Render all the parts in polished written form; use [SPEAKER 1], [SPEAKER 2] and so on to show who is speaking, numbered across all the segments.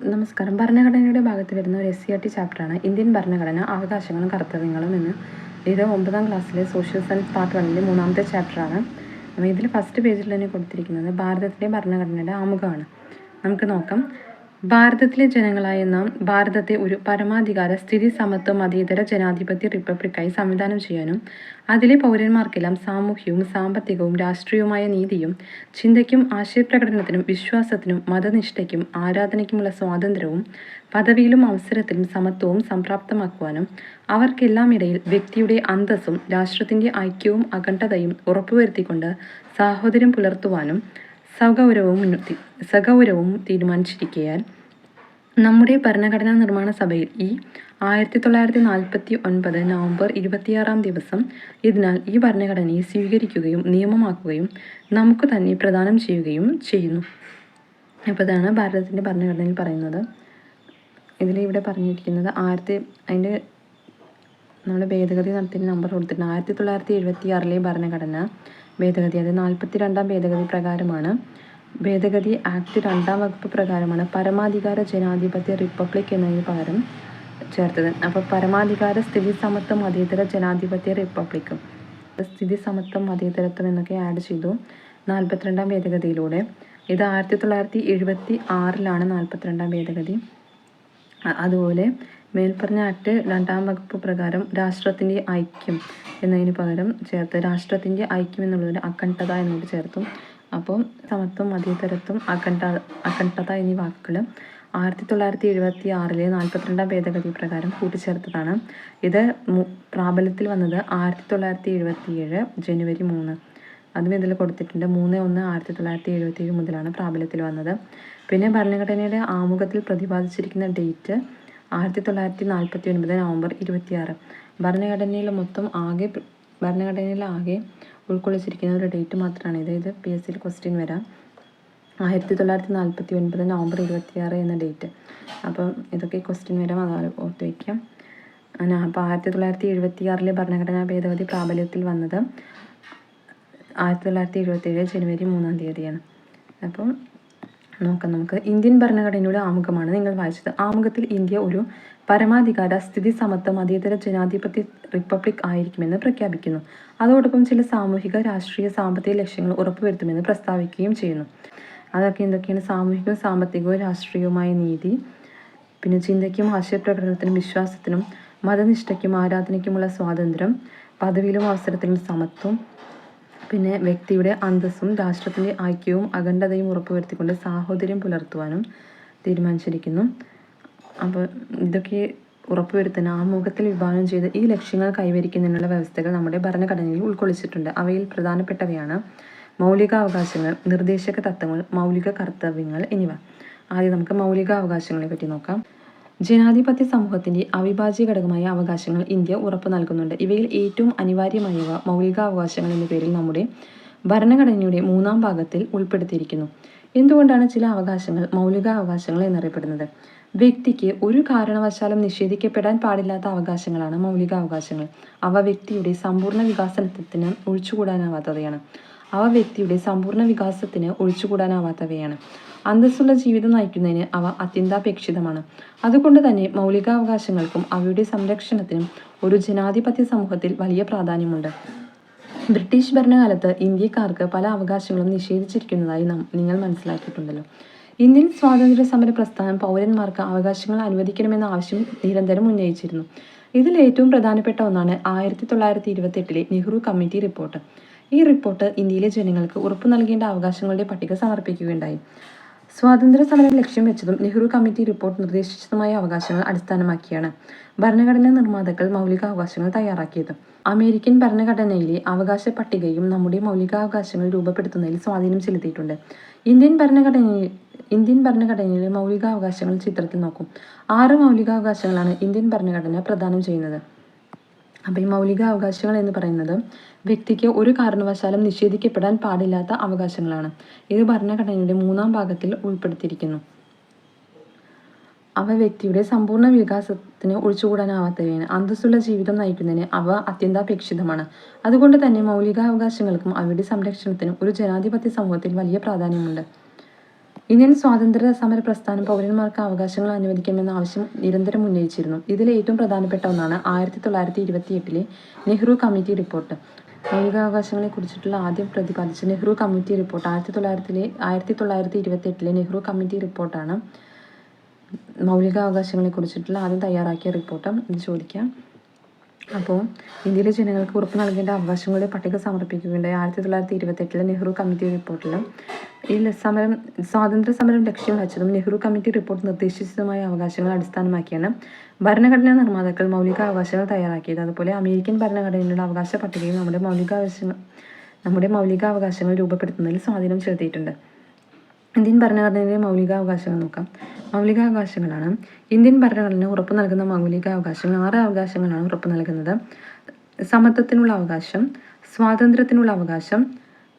[SPEAKER 1] നമസ്കാരം. ഭരണഘടനയുടെ ഭാഗത്ത് വരുന്ന ഒരു SCERT ചാപ്റ്ററാണ് ഇന്ത്യൻ ഭരണഘടന, അവകാശങ്ങളും കർത്തവ്യങ്ങളും എന്ന്. ഇത് 9ാം ക്ലാസ്സിലെ സോഷ്യൽ സയൻസ് പാർട്ട് 1-ലെ 3ാമത്തെ ചാപ്റ്ററാണ്. അപ്പോൾ ഇതിൽ ഫസ്റ്റ് പേജിൽ തന്നെ കൊടുത്തിരിക്കുന്നത് ഭാരതത്തിലെ ഭരണഘടനയുടെ ആമുഖമാണ്. നമുക്ക് നോക്കാം. ഭാരതത്തിലെ ജനങ്ങളായ നാം ഭാരതത്തെ ഒരു പരമാധികാര, സ്ഥിതി, സമത്വ, മതേതര ജനാധിപത്യ റിപ്പബ്ലിക്കായി സംവിധാനം ചെയ്യാനും അതിലെ പൗരന്മാർക്കെല്ലാം സാമൂഹ്യവും സാമ്പത്തികവും രാഷ്ട്രീയവുമായ നീതിയും ചിന്തയ്ക്കും ആശയപ്രകടനത്തിനും വിശ്വാസത്തിനും മതനിഷ്ഠയ്ക്കും ആരാധനയ്ക്കുമുള്ള സ്വാതന്ത്ര്യവും പദവിയിലും അവസരത്തിലും സമത്വവും സംപ്രാപ്തമാക്കുവാനും അവർക്കെല്ലാം ഇടയിൽ വ്യക്തിയുടെ അന്തസ്സും രാഷ്ട്രത്തിൻ്റെ ഐക്യവും അഖണ്ഡതയും ഉറപ്പുവരുത്തിക്കൊണ്ട് സാഹോദര്യം പുലർത്തുവാനും സഗൗരവവും തീരുമാനിച്ചിരിക്കയാൽ നമ്മുടെ ഭരണഘടനാ നിർമ്മാണ സഭയിൽ ഈ 1949 നവംബർ 26-ാം ദിവസം ഇതിനാൽ ഈ ഭരണഘടനയെ സ്വീകരിക്കുകയും നിയമമാക്കുകയും നമുക്ക് തന്നെ പ്രദാനം ചെയ്യുകയും ചെയ്യുന്നു. അപ്പോൾ ഇതാണ് ഭാരതത്തിൻ്റെ ഭരണഘടനയിൽ പറയുന്നത്. ഇവിടെ പറഞ്ഞിരിക്കുന്നത് അതിൻ്റെ നമ്മൾ ഭേദഗതി നടത്തിയ നമ്പർ കൊടുത്തിട്ടുണ്ട്. 1976-ലെ ഭരണഘടന ഭേദഗതി, അത് 42ാം ഭേദഗതി പ്രകാരമാണ്. ഭേദഗതി ആക്ട് 2ാം വകുപ്പ് പ്രകാരമാണ് പരമാധികാര ജനാധിപത്യ റിപ്പബ്ലിക് എന്നതിന് പകരം ചേർത്തത്. അപ്പോൾ പരമാധികാര, സ്ഥിതി, സമത്വം, മതേതര ജനാധിപത്യ റിപ്പബ്ലിക്കും സ്ഥിതി, സമത്വം, മതേതരത്വം എന്നൊക്കെ ആഡ് ചെയ്തു 42ാം ഭേദഗതിയിലൂടെ. ഇത് 1976-ലാണ് 42ാം ഭേദഗതി. അതുപോലെ മേൽപ്പറഞ്ഞ ആക്ട് 2ാം വകുപ്പ് പ്രകാരം രാഷ്ട്രത്തിൻ്റെ ഐക്യം എന്നതിന് പകരം ചേർത്ത് രാഷ്ട്രത്തിൻ്റെ ഐക്യം എന്നുള്ളതിൽ അഖണ്ഡത എന്നോട് ചേർത്തു. അപ്പോൾ സമത്വം, മതേതരത്വം, അഖണ്ഡത എന്നീ വാക്കുകൾ 1976-ലെ 42ാം ഭേദഗതി പ്രകാരം കൂട്ടിച്ചേർത്തതാണ്. ഇത് പ്രാബല്യത്തിൽ വന്നത് 1977 ജനുവരി 3. അതും ഇതിൽ കൊടുത്തിട്ടുണ്ട്. 3/1/1977 മുതലാണ് പ്രാബല്യത്തിൽ വന്നത്. പിന്നെ ഭരണഘടനയുടെ ആമുഖത്തിൽ പ്രതിപാദിച്ചിരിക്കുന്ന ഡേറ്റ് 1949 നവംബർ 26. ഭരണഘടനയിൽ ആകെ ഉൾക്കൊള്ളിച്ചിരിക്കുന്ന ഒരു ഡേറ്റ് മാത്രമാണ് ഇത്. PSCയിൽ ക്വസ്റ്റ്യൻ വരാം. 1949 നവംബർ 26 എന്ന ഡേറ്റ്. അപ്പം ഇതൊക്കെ ക്വസ്റ്റ്യൻ വരാം, അതാണ് ഓർത്ത് വയ്ക്കാം. അപ്പോൾ 1976-ലെ ഭരണഘടനാ ഭേദഗതി പ്രാബല്യത്തിൽ വന്നത് 1977 ജനുവരി 3-ാം തീയതിയാണ്. അപ്പം നോക്കാം നമുക്ക്. ഇന്ത്യൻ ഭരണഘടനയുടെ ആമുഖമാണ് നിങ്ങൾ വായിച്ചത്. ആമുഖത്തിൽ ഇന്ത്യ ഒരു പരമാധികാര, സ്ഥിതി, സമത്വ, മതേതര ജനാധിപത്യ റിപ്പബ്ലിക് ആയിരിക്കുമെന്ന് പ്രഖ്യാപിക്കുന്നു. അതോടൊപ്പം ചില സാമൂഹിക, രാഷ്ട്രീയ, സാമ്പത്തിക ലക്ഷ്യങ്ങൾ ഉറപ്പുവരുത്തുമെന്ന് പ്രസ്താവിക്കുകയും ചെയ്യുന്നു. അതൊക്കെ എന്തൊക്കെയാണ്? സാമൂഹികവും സാമ്പത്തികവും രാഷ്ട്രീയവുമായ നീതി, പിന്നെ ചിന്തയ്ക്കും ആശയപ്രകടനത്തിനും വിശ്വാസത്തിനും മതനിഷ്ഠയ്ക്കും ആരാധനയ്ക്കുമുള്ള സ്വാതന്ത്ര്യം, പദവിയിലും അവസരത്തിലും സമത്വം, പിന്നെ വ്യക്തിയുടെ അന്തസ്സും രാഷ്ട്രത്തിൻ്റെ ഐക്യവും അഖണ്ഡതയും ഉറപ്പുവരുത്തിക്കൊണ്ട് സാഹോദര്യം പുലർത്തുവാനും തീരുമാനിച്ചിരിക്കുന്നു. അപ്പോൾ ഇതൊക്കെ ഉറപ്പുവരുത്താൻ ആമുഖത്തിൽ വിഭാവനം ചെയ്ത് ഈ ലക്ഷ്യങ്ങൾ കൈവരിക്കുന്നതിനുള്ള വ്യവസ്ഥകൾ നമ്മുടെ ഭരണഘടനയിൽ ഉൾക്കൊള്ളിച്ചിട്ടുണ്ട്. അവയിൽ പ്രധാനപ്പെട്ടവയാണ് മൗലികാവകാശങ്ങൾ, നിർദ്ദേശക തത്വങ്ങൾ, മൗലിക കർത്തവ്യങ്ങൾ എന്നിവ. ആദ്യം നമുക്ക് മൗലികാവകാശങ്ങളെ പറ്റി നോക്കാം. ജനാധിപത്യ സമൂഹത്തിൻ്റെ അവിഭാജ്യ ഘടകമായ അവകാശങ്ങൾ ഇന്ത്യ ഉറപ്പു നൽകുന്നുണ്ട്. ഇവയിൽ ഏറ്റവും അനിവാര്യമായവ മൗലികാവകാശങ്ങൾ എന്ന പേരിൽ നമ്മുടെ ഭരണഘടനയുടെ 3ാം ഭാഗത്തിൽ ഉൾപ്പെടുത്തിയിരിക്കുന്നു. എന്തുകൊണ്ടാണ് ചില അവകാശങ്ങൾ മൗലികാവകാശങ്ങൾ എന്നറിയപ്പെടുന്നത്? വ്യക്തിക്ക് ഒരു കാരണവശാലും നിഷേധിക്കപ്പെടാൻ പാടില്ലാത്ത അവകാശങ്ങളാണ് മൗലികാവകാശങ്ങൾ. അവ വ്യക്തിയുടെ സമ്പൂർണ്ണ വികാസത്തിന് ഒഴിച്ചുകൂടാനാവാത്തവയാണ്. അന്തസ്സുള്ള ജീവിതം നയിക്കുന്നതിന് അവ അത്യന്താപേക്ഷിതമാണ്. അതുകൊണ്ട് തന്നെ മൗലികാവകാശങ്ങൾക്കും അവയുടെ സംരക്ഷണത്തിനും ഒരു ജനാധിപത്യ സമൂഹത്തിൽ വലിയ പ്രാധാന്യമുണ്ട്. ബ്രിട്ടീഷ് ഭരണകാലത്ത് ഇന്ത്യക്കാർക്ക് പല അവകാശങ്ങളും നിഷേധിച്ചിരിക്കുന്നതായി നിങ്ങൾ മനസ്സിലാക്കിയിട്ടുണ്ടല്ലോ. ഇന്ത്യൻ സ്വാതന്ത്ര്യ സമര പ്രസ്ഥാനം പൗരന്മാർക്ക് അവകാശങ്ങൾ അനുവദിക്കണമെന്ന ആവശ്യം നിരന്തരം ഉന്നയിച്ചിരുന്നു. ഇതിൽ ഏറ്റവും പ്രധാനപ്പെട്ട ഒന്നാണ് 1928-ലെ നെഹ്റു കമ്മിറ്റി റിപ്പോർട്ട്. ഈ റിപ്പോർട്ട് ഇന്ത്യയിലെ ജനങ്ങൾക്ക് ഉറപ്പു നൽകേണ്ട അവകാശങ്ങളുടെ പട്ടിക സമർപ്പിക്കുകയുണ്ടായി. സ്വാതന്ത്ര്യ സമരം ലക്ഷ്യം വെച്ചതും നെഹ്റു കമ്മിറ്റി റിപ്പോർട്ട് നിർദ്ദേശിച്ചതുമായ അവകാശങ്ങൾ അടിസ്ഥാനമാക്കിയാണ് ഭരണഘടനാ നിർമ്മാതാക്കൾ മൗലികാവകാശങ്ങൾ തയ്യാറാക്കിയത്. അമേരിക്കൻ ഭരണഘടനയിലെ അവകാശ പട്ടികയും നമ്മുടെ മൗലികാവകാശങ്ങൾ രൂപപ്പെടുത്തുന്നതിൽ സ്വാധീനം ചെലുത്തിയിട്ടുണ്ട്. ഇന്ത്യൻ ഭരണഘടനയിലെ മൗലികാവകാശങ്ങൾ ചിത്രത്തിൽ നോക്കും. 6 മൗലികാവകാശങ്ങളാണ് ഇന്ത്യൻ ഭരണഘടന പ്രദാനം ചെയ്യുന്നത്. അപ്പോൾ ഈ മൗലികാവകാശങ്ങൾ എന്ന് പറയുന്നത് വ്യക്തിക്ക് ഒരു കാരണവശാലും നിഷേധിക്കപ്പെടാൻ പാടില്ലാത്ത അവകാശങ്ങളാണ്. ഇത് ഭരണഘടനയുടെ 3ാം ഭാഗത്തിൽ ഉൾപ്പെടുത്തിയിരിക്കുന്നു. അവ വ്യക്തിയുടെ സമ്പൂർണ്ണ വികാസത്തിന് ഒഴിച്ചുകൂടാനാവാത്തവയാണ്. അന്തസ്സുള്ള ജീവിതം നയിക്കുന്നതിന് അവ അത്യന്താപേക്ഷിതമാണ്. അതുകൊണ്ട് തന്നെ മൗലികാവകാശങ്ങൾക്കും അവയുടെ സംരക്ഷണത്തിനും ഒരു ജനാധിപത്യ സമൂഹത്തിൽ വലിയ പ്രാധാന്യമുണ്ട്. ഇന്ത്യൻ സ്വാതന്ത്ര്യ സമര പ്രസ്ഥാനം പൗരന്മാർക്ക് അവകാശങ്ങൾ അനുവദിക്കണമെന്ന ആവശ്യം നിരന്തരം ഉന്നയിച്ചിരുന്നു. ഇതിൽ ഏറ്റവും പ്രധാനപ്പെട്ട ഒന്നാണ് 1928 നെഹ്റു കമ്മിറ്റി റിപ്പോർട്ട്. മൗലികാവകാശങ്ങളെ കുറിച്ചിട്ടുള്ള ആദ്യം പ്രതിപാദിച്ച Nehru committee report 1928 Nehru committee റിപ്പോർട്ടാണ് മൗലികാവകാശങ്ങളെ കുറിച്ചിട്ടുള്ള ആദ്യം തയ്യാറാക്കിയ റിപ്പോർട്ട്. ഇത് ചോദിക്കാം. അപ്പോൾ ഇന്ത്യയിലെ ജനങ്ങൾക്ക് ഉറപ്പ് നൽകേണ്ട അവകാശങ്ങളുടെ പട്ടിക സമർപ്പിക്കുകയുണ്ടായി 1928 നെഹ്റു കമ്മിറ്റി റിപ്പോർട്ടിൽ. ഈ സ്വാതന്ത്ര്യ സമരം ലക്ഷ്യം വെച്ചതും നെഹ്റു കമ്മിറ്റി റിപ്പോർട്ട് നിർദ്ദേശിച്ചതുമായ അവകാശങ്ങൾ അടിസ്ഥാനമാക്കിയാണ് ഭരണഘടനാ നിർമ്മാതാക്കൾ മൗലികാവകാശങ്ങൾ തയ്യാറാക്കിയത്. അതുപോലെ അമേരിക്കൻ ഭരണഘടനയുടെ അവകാശ പട്ടികയിൽ നമ്മുടെ മൗലികാവകാശങ്ങൾ രൂപപ്പെടുത്തുന്നതിൽ സ്വാധീനം ചെലുത്തിയിട്ടുണ്ട്. ഇന്ത്യൻ ഭരണഘടനയിലെ മൗലികാവകാശങ്ങൾ നോക്കാം. മൗലികാവകാശങ്ങളാണ് ഇന്ത്യൻ ഭരണഘടന ഉറപ്പു നൽകുന്ന മൗലികാവകാശങ്ങൾ. 6 അവകാശങ്ങളാണ് ഉറപ്പു നൽകുന്നത്. സമത്വത്തിനുള്ള അവകാശം, സ്വാതന്ത്ര്യത്തിനുള്ള അവകാശം,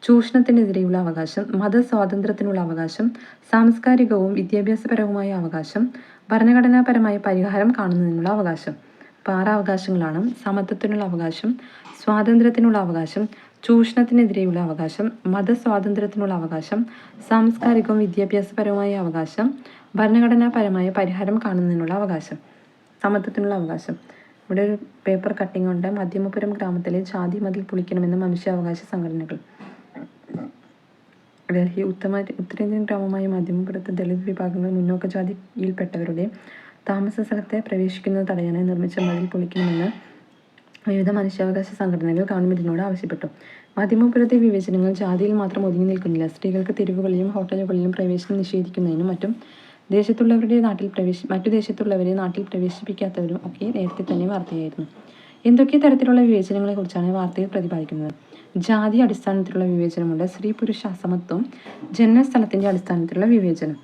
[SPEAKER 1] ചൂഷണത്തിനെതിരെയുള്ള അവകാശം, മതസ്വാതന്ത്ര്യത്തിനുള്ള അവകാശം, സാംസ്കാരികവും വിദ്യാഭ്യാസപരവുമായ അവകാശം, ഭരണഘടനാപരമായ പരിഹാരം കാണുന്നതിനുള്ള അവകാശം. അപ്പോൾ 6 അവകാശങ്ങളാണ്. സമത്വത്തിനുള്ള അവകാശം, സ്വാതന്ത്ര്യത്തിനുള്ള അവകാശം, ചൂഷണത്തിനെതിരെയുള്ള അവകാശം, മതസ്വാതന്ത്ര്യത്തിനുള്ള അവകാശം, സാംസ്കാരികവും വിദ്യാഭ്യാസപരവുമായ അവകാശം, ഭരണഘടനാപരമായ പരിഹാരം കാണുന്നതിനുള്ള അവകാശം. സമത്വത്തിനുള്ള അവകാശം. ഇവിടെ ഒരു പേപ്പർ കട്ടിംഗ് ഉണ്ട്. മധ്യമപുരം ഗ്രാമത്തിലെ ജാതി മതിൽ പൊളിക്കണമെന്ന മനുഷ്യാവകാശ സംഘടനകൾ. ഡൽഹി ഉത്തരേന്ത്യൻ ഗ്രാമമായ മധ്യമപുരത്ത് ദളിത് വിഭാഗങ്ങൾ മുന്നോക്ക ജാതിയിൽപ്പെട്ടവരുടെ താമസ സ്ഥലത്തെ പ്രവേശിക്കുന്നത് തടയാനായി നിർമ്മിച്ച മതിൽ പൊളിക്കണമെന്ന് വിവിധ മനുഷ്യാവകാശ സംഘടനകൾ ഗവൺമെന്റിനോട് ആവശ്യപ്പെട്ടു. മധ്യമപുരത്തെ വിവേചനങ്ങൾ ജാതിയിൽ മാത്രം ഒതുങ്ങി നിൽക്കുന്നില്ല. സ്ത്രീകൾക്ക് തെരുവുകളിലും ഹോട്ടലുകളിലും പ്രവേശനം നിഷേധിക്കുന്നതിനും മറ്റു ദേശത്തുള്ളവരെ നാട്ടിൽ പ്രവേശിപ്പിക്കാത്തവരും ഒക്കെ നേരത്തെ തന്നെ വാർത്തയായിരുന്നു. എന്തൊക്കെ തരത്തിലുള്ള വിവേചനങ്ങളെക്കുറിച്ചാണ് വാർത്തയിൽ പ്രതിപാദിക്കുന്നത്? ജാതി അടിസ്ഥാനത്തിലുള്ള വിവേചനമുണ്ട്. സ്ത്രീ പുരുഷ അസമത്വം, ജന്മസ്ഥലത്തിന്റെ അടിസ്ഥാനത്തിലുള്ള വിവേചനം.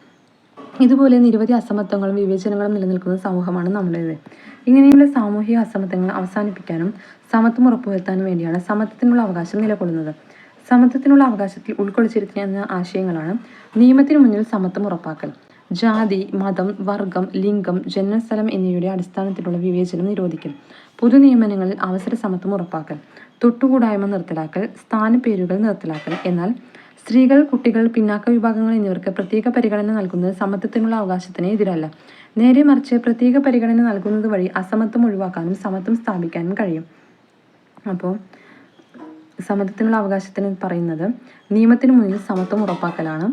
[SPEAKER 1] ഇതുപോലെ നിരവധി അസമത്വങ്ങളും വിവേചനങ്ങളും നിലനിൽക്കുന്ന സമൂഹമാണ് നമ്മുടേത്. ഇങ്ങനെയുള്ള സാമൂഹിക അസമത്വങ്ങൾ അവസാനിപ്പിക്കാനും സമത്വം ഉറപ്പുവരുത്താനും വേണ്ടിയാണ് സമത്വത്തിനുള്ള അവകാശം നിലകൊള്ളുന്നത്. സമത്വത്തിനുള്ള അവകാശത്തിൽ ഉൾക്കൊള്ളിച്ചിരിക്കുന്ന ആശയങ്ങളാണ് നിയമത്തിനു മുന്നിൽ സമത്വം ഉറപ്പാക്കൽ, ജാതി, മതം, വർഗം, ലിംഗം, ജന്മസ്ഥലം എന്നിവയുടെ അടിസ്ഥാനത്തിലുള്ള വിവേചനം നിരോധിക്കൽ, പൊതു നിയമനങ്ങളിൽ അവസര സമത്വം ഉറപ്പാക്കൽ, തൊട്ടുകൂടായ്മ നിർത്തലാക്കൽ, സ്ഥാനപ്പേരുകൾ നിർത്തലാക്കൽ. എന്നാൽ സ്ത്രീകൾ, കുട്ടികൾ, പിന്നാക്ക വിഭാഗങ്ങൾ എന്നിവർക്ക് പ്രത്യേക പരിഗണന നൽകുന്നത് സമത്വത്തിനുള്ള അവകാശത്തിന് എതിരല്ല. നേരെ മറിച്ച് പ്രത്യേക പരിഗണന നൽകുന്നത് വഴി അസമത്വം ഒഴിവാക്കാനും സമത്വം സ്ഥാപിക്കാനും കഴിയും. അപ്പോൾ സമത്വത്തിനുള്ള അവകാശത്തിന് പറയുന്നത് നിയമത്തിന് മുന്നിൽ സമത്വം ഉറപ്പാക്കലാണ്.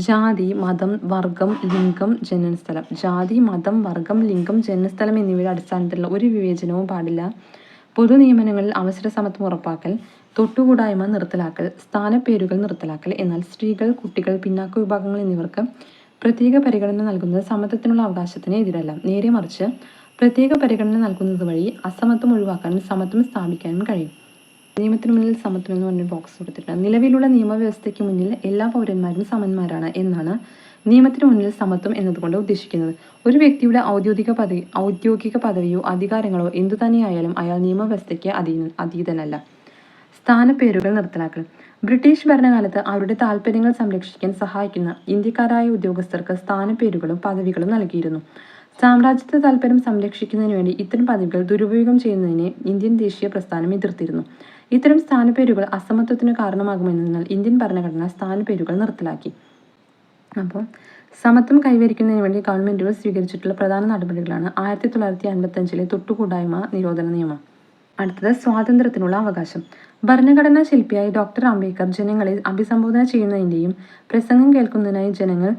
[SPEAKER 1] ജാതി, മതം, വർഗം, ലിംഗം, ജനനസ്ഥലം. ജാതി, മതം, വർഗം, ലിംഗം, ജനനസ്ഥലം എന്നിവയുടെ അടിസ്ഥാനത്തിലുള്ള ഒരു വിവേചനവും പാടില്ല. പൊതു നിയമനങ്ങളിൽ അവസര സമത്വം ഉറപ്പാക്കൽ, തൊട്ടുകൂടായ്മ നിർത്തലാക്കൽ, സ്ഥാനപ്പേരുകൾ നിർത്തലാക്കൽ. എന്നാൽ സ്ത്രീകൾ, കുട്ടികൾ, പിന്നാക്ക വിഭാഗങ്ങൾ എന്നിവർക്ക് പ്രത്യേക പരിഗണന നൽകുന്നത് സമത്വത്തിനുള്ള അവകാശത്തിന് എതിരല്ല. നേരെ മറിച്ച് പ്രത്യേക പരിഗണന നൽകുന്നത് വഴി അസമത്വം ഒഴിവാക്കാനും സമത്വം സ്ഥാപിക്കാനും കഴിയും. നിയമത്തിന് മുന്നിൽ സമത്വം എന്ന് പറഞ്ഞ ബോക്സ് കൊടുത്തിട്ടുണ്ട്. നിലവിലുള്ള നിയമവ്യവസ്ഥയ്ക്ക് മുന്നിൽ എല്ലാ പൗരന്മാരും സമന്മാരാണ് എന്നാണ് നിയമത്തിന് മുന്നിൽ സമത്വം എന്നതുകൊണ്ട് ഉദ്ദേശിക്കുന്നത്. ഒരു വ്യക്തിയുടെ ഔദ്യോഗിക പദവിയോ അധികാരങ്ങളോ എന്തുതന്നെയായാലും അയാൾ നിയമവ്യവസ്ഥയ്ക്ക് അതീതനല്ല. സ്ഥാനപ്പേരുകൾ നിർത്തലാക്കൽ. ബ്രിട്ടീഷ് ഭരണകാലത്ത് അവരുടെ താൽപ്പര്യങ്ങൾ സംരക്ഷിക്കാൻ സഹായിക്കുന്ന ഇന്ത്യക്കാരായ ഉദ്യോഗസ്ഥർക്ക് സ്ഥാനപ്പേരുകളും പദവികളും നൽകിയിരുന്നു. സാമ്രാജ്യത്വ താൽപ്പര്യം സംരക്ഷിക്കുന്നതിന് വേണ്ടി ഇത്തരം പദവികൾ ദുരുപയോഗം ചെയ്യുന്നതിനെ ഇന്ത്യൻ ദേശീയ പ്രസ്ഥാനം എതിർത്തിരുന്നു. ഇത്തരം സ്ഥാനപ്പേരുകൾ അസമത്വത്തിന് കാരണമാകുമെന്നതിനാൽ ഇന്ത്യൻ ഭരണഘടന സ്ഥാനപ്പേരുകൾ നിർത്തലാക്കി. അപ്പോൾ സമത്വം കൈവരിക്കുന്നതിന് വേണ്ടി ഗവൺമെന്റുകൾ സ്വീകരിച്ചിട്ടുള്ള പ്രധാന നടപടികളാണ് 1955 തൊട്ടുകൂടായ്മ നിരോധന നിയമം. അടുത്തത് സ്വാതന്ത്ര്യത്തിനുള്ള അവകാശം. ഭരണഘടനാ ശില്പിയായി ഡോക്ടർ അംബേദ്കർ ജനങ്ങളെ അഭിസംബോധന ചെയ്യുന്നതിൻ്റെയും പ്രസംഗം കേൾക്കുന്നതിനായി ജനങ്ങൾ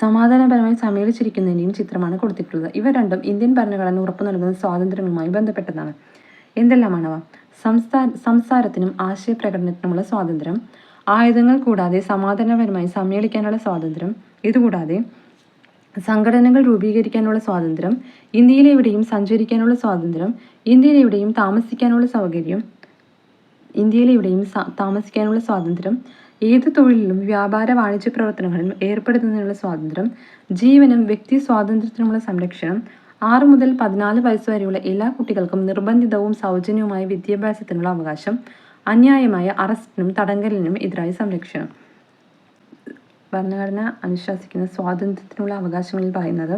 [SPEAKER 1] സമാധാനപരമായി സമ്മേളിച്ചിരിക്കുന്നതിൻ്റെയും ചിത്രമാണ് കൊടുത്തിട്ടുള്ളത്. ഇവ രണ്ടും ഇന്ത്യൻ ഭരണഘടന ഉറപ്പു നൽകുന്ന സ്വാതന്ത്ര്യങ്ങളുമായി ബന്ധപ്പെട്ടതാണ്. എന്തെല്ലാമാണവ? സംസാരത്തിനും ആശയപ്രകടനത്തിനുമുള്ള സ്വാതന്ത്ര്യം, ആയുധങ്ങൾ കൂടാതെ സമാധാനപരമായി സമ്മേളിക്കാനുള്ള സ്വാതന്ത്ര്യം, ഇതുകൂടാതെ സംഘടനകൾ രൂപീകരിക്കാനുള്ള സ്വാതന്ത്ര്യം, ഇന്ത്യയിലെവിടെയും സഞ്ചരിക്കാനുള്ള സ്വാതന്ത്ര്യം, ഇന്ത്യയിലെവിടെയും താമസിക്കാനുള്ള സ്വാതന്ത്ര്യം, ഏത് തൊഴിലിലും വ്യാപാര വാണിജ്യ പ്രവർത്തനങ്ങളിലും ഏർപ്പെടുന്നതിനുള്ള സ്വാതന്ത്ര്യം, ജീവനും വ്യക്തി സ്വാതന്ത്ര്യത്തിനുമുള്ള സംരക്ഷണം, 6 മുതൽ 14 വയസ്സ് വരെയുള്ള എല്ലാ കുട്ടികൾക്കും നിർബന്ധിതവും സൗജന്യവുമായ വിദ്യാഭ്യാസത്തിനുള്ള അവകാശം, അന്യായമായ അറസ്റ്റിനും തടങ്കലിനും എതിരായ സംരക്ഷണം. ഭരണഘടന അനുശാസിക്കുന്ന സ്വാതന്ത്ര്യത്തിനുള്ള അവകാശങ്ങളിൽ പറയുന്നത്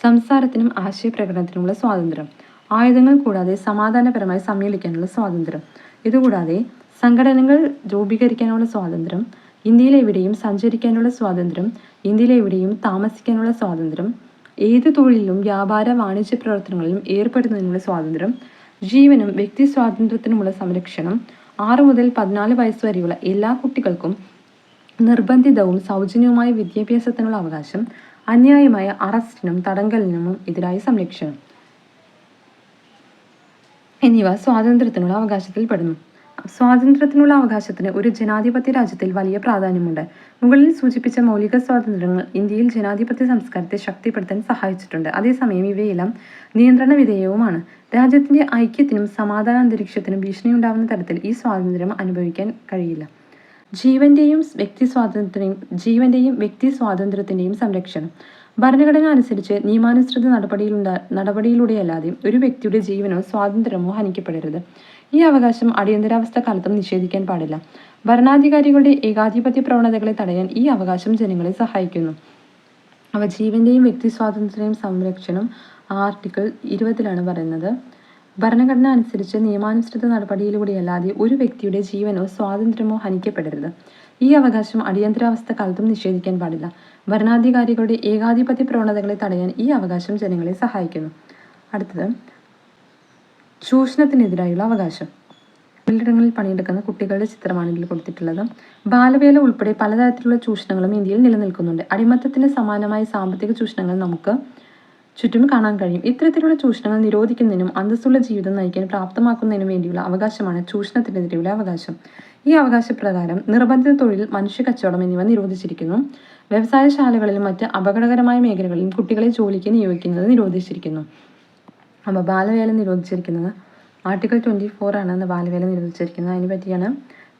[SPEAKER 1] സംസാരത്തിനും ആശയപ്രകടനത്തിനുമുള്ള സ്വാതന്ത്ര്യം, ആയുധങ്ങൾ കൂടാതെ സമാധാനപരമായി സമ്മേളിക്കാനുള്ള സ്വാതന്ത്ര്യം, ഇതുകൂടാതെ സംഘടനകൾ രൂപീകരിക്കാനുള്ള സ്വാതന്ത്ര്യം, ഇന്ത്യയിലെവിടെയും സഞ്ചരിക്കാനുള്ള സ്വാതന്ത്ര്യം, ഇന്ത്യയിലെവിടെയും താമസിക്കാനുള്ള സ്വാതന്ത്ര്യം, ഏത് തൊഴിലിലും വ്യാപാര വാണിജ്യ പ്രവർത്തനങ്ങളിലും ഏർപ്പെടുന്നതിനുള്ള സ്വാതന്ത്ര്യം, ജീവനും വ്യക്തി സ്വാതന്ത്ര്യത്തിനുമുള്ള സംരക്ഷണം, 6 മുതൽ 14 വയസ്സ് വരെയുള്ള എല്ലാ കുട്ടികൾക്കും നിർബന്ധിതവും സൗജന്യവുമായ വിദ്യാഭ്യാസത്തിനുള്ള അവകാശം, അന്യായമായ അറസ്റ്റിനും തടങ്കലിനും എതിരായ സംരക്ഷണം എന്നിവ സ്വാതന്ത്ര്യത്തിനുള്ള അവകാശത്തിൽ പെടുന്നു. സ്വാതന്ത്ര്യത്തിനുള്ള അവകാശത്തിന് ഒരു ജനാധിപത്യ രാജ്യത്തിൽ വലിയ പ്രാധാന്യമുണ്ട്. മുകളിൽ സൂചിപ്പിച്ച മൗലിക സ്വാതന്ത്ര്യങ്ങൾ ഇന്ത്യയിൽ ജനാധിപത്യ സംസ്കാരത്തെ ശക്തിപ്പെടുത്താൻ സഹായിച്ചിട്ടുണ്ട്. അതേസമയം ഇവയെല്ലാം നിയന്ത്രണ വിധേയവുമാണ്. രാജ്യത്തിന്റെ ഐക്യത്തിനും സമാധാന അന്തരീക്ഷത്തിനും ഭീഷണിയുണ്ടാവുന്ന തരത്തിൽ ഈ സ്വാതന്ത്ര്യം അനുഭവിക്കാൻ കഴിയില്ല. ജീവന്റെയും വ്യക്തി സ്വാതന്ത്ര്യത്തിന്റെയും സംരക്ഷണം. ഭരണഘടന അനുസരിച്ച് നിയമാനുസൃത നടപടിയിലൂടെയല്ലാതെ ഒരു വ്യക്തിയുടെ ജീവനോ സ്വാതന്ത്ര്യമോ ഹനിക്കപ്പെടരുത്. ഈ അവകാശം അടിയന്തരാവസ്ഥ കാലത്തും നിഷേധിക്കാൻ പാടില്ല. ഭരണാധികാരികളുടെ ഏകാധിപത്യ പ്രവണതകളെ തടയാൻ ഈ അവകാശം ജനങ്ങളെ സഹായിക്കുന്നു. അവ ജീവന്റെയും വ്യക്തി സ്വാതന്ത്ര്യത്തിന്റെയും സംരക്ഷണം ആർട്ടിക്കിൾ 20 പറയുന്നത്. ഭരണഘടന അനുസരിച്ച് നിയമാനുസൃത നടപടിയിലൂടെയല്ലാതെ ഒരു വ്യക്തിയുടെ ജീവനോ സ്വാതന്ത്ര്യമോ ഹനിക്കപ്പെടരുത്. ഈ അവകാശം അടിയന്തരാവസ്ഥ കാലത്തും നിഷേധിക്കാൻ പാടില്ല. ഭരണാധികാരികളുടെ ഏകാധിപത്യ പ്രവണതകളെ തടയാൻ ഈ അവകാശം ജനങ്ങളെ സഹായിക്കുന്നു. അടുത്തത് ചൂഷണത്തിനെതിരായുള്ള അവകാശം. തൊഴിലിടങ്ങളിൽ പണിയെടുക്കുന്ന കുട്ടികളുടെ ചിത്രമാണ് ഇതിൽ കൊടുത്തിട്ടുള്ളത്. ബാലവേല ഉൾപ്പെടെ പലതരത്തിലുള്ള ചൂഷണങ്ങളും ഇന്ത്യയിൽ നിലനിൽക്കുന്നുണ്ട്. അടിമത്തത്തിന് സമാനമായ സാമ്പത്തിക ചൂഷണങ്ങൾ നമുക്ക് ചുറ്റും കാണാൻ കഴിയും. ഇത്തരത്തിലുള്ള ചൂഷണങ്ങൾ നിരോധിക്കുന്നതിനും അന്തസ്സുള്ള ജീവിതം നയിക്കാൻ പ്രാപ്തമാക്കുന്നതിനും വേണ്ടിയുള്ള അവകാശമാണ് ചൂഷണത്തിനെതിരെയുള്ള അവകാശം. ഈ അവകാശപ്രകാരം നിർബന്ധിത തൊഴിൽ, മനുഷ്യ കച്ചവടം എന്നിവ നിരോധിച്ചിരിക്കുന്നു. വ്യവസായശാലകളിലും മറ്റ് അപകടകരമായ മേഖലകളിലും കുട്ടികളെ ജോലിക്ക് നിയോഗിക്കുന്നത് നിരോധിച്ചിരിക്കുന്നു. അപ്പോൾ ബാലവേല നിരോധിച്ചിരിക്കുന്നത് ആർട്ടിക്കിൾ 24 ആണ് ബാലവേല നിരോധിച്ചിരിക്കുന്നത്. അതിനെ പറ്റിയാണ്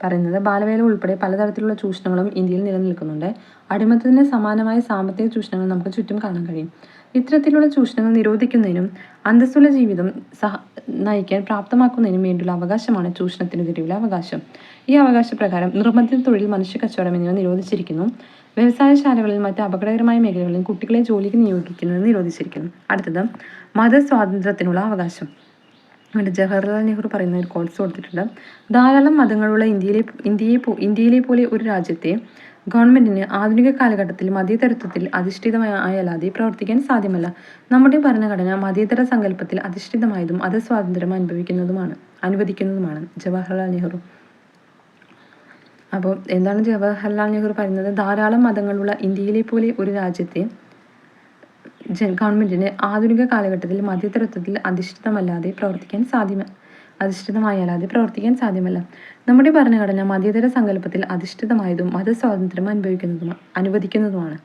[SPEAKER 1] പറയുന്നത്. ബാലവേല ഉൾപ്പെടെ പലതരത്തിലുള്ള ചൂഷണങ്ങളും ഇന്ത്യയിൽ നിലനിൽക്കുന്നുണ്ട്. അടിമത്തത്തിന് സമാനമായ സാമ്പത്തിക ചൂഷണങ്ങൾ നമുക്ക് ചുറ്റും കാണാൻ കഴിയും. ഇത്തരത്തിലുള്ള ചൂഷണങ്ങൾ നിരോധിക്കുന്നതിനും അന്തസ്സുള്ള ജീവിതം നയിക്കാൻ പ്രാപ്തമാക്കുന്നതിനും വേണ്ടിയുള്ള അവകാശമാണ് ചൂഷണത്തിനെതിരെയുള്ള അവകാശം. ഈ അവകാശപ്രകാരം നിർബന്ധിത തൊഴിൽ, മനുഷ്യ കച്ചവടം എന്നിവ നിരോധിച്ചിരിക്കുന്നു. വ്യവസായശാലകളിൽ മറ്റ് അപകടകരമായ മേഖലകളിലും കുട്ടികളെ ജോലിക്ക് നിയോഗിക്കുന്നത് നിരോധിച്ചിരിക്കുന്നു. അടുത്തത് മതസ്വാതന്ത്ര്യത്തിനുള്ള അവകാശം. ഇവിടെ ജവഹർലാൽ നെഹ്റു പറയുന്ന ഒരു കോട്സ് കൊടുത്തിട്ടുണ്ട്. ധാരാളം മതങ്ങളുള്ള ഇന്ത്യയിലെ പോലെ ഒരു രാജ്യത്തെ ഗവൺമെന്റിന് ആധുനിക കാലഘട്ടത്തിൽ മതേതരത്വത്തിൽ അധിഷ്ഠിതമായല്ലാതെ പ്രവർത്തിക്കാൻ സാധ്യമല്ല. നമ്മുടെ ഭരണഘടന മതേതര സങ്കല്പത്തിൽ അധിഷ്ഠിതമായതും മതസ്വാതന്ത്ര്യം അനുവദിക്കുന്നതുമാണ്. ജവഹർലാൽ നെഹ്റു. അപ്പോൾ എന്താണ് ജവഹർലാൽ നെഹ്റു പറയുന്നത്? ധാരാളം മതങ്ങളുള്ള ഇന്ത്യയിലെ പോലെ ഒരു രാജ്യത്തെ ഗവൺമെന്റിന് ആധുനിക കാലഘട്ടത്തിൽ മതേതരത്വത്തിൽ അധിഷ്ഠിതമായല്ലാതെ പ്രവർത്തിക്കാൻ സാധ്യമല്ല. നമ്മുടെ ഭരണഘടന മതേതര സങ്കല്പത്തിൽ അധിഷ്ഠിതമായതും മതസ്വാതന്ത്ര്യം അനുവദിക്കുന്നതുമാണ്.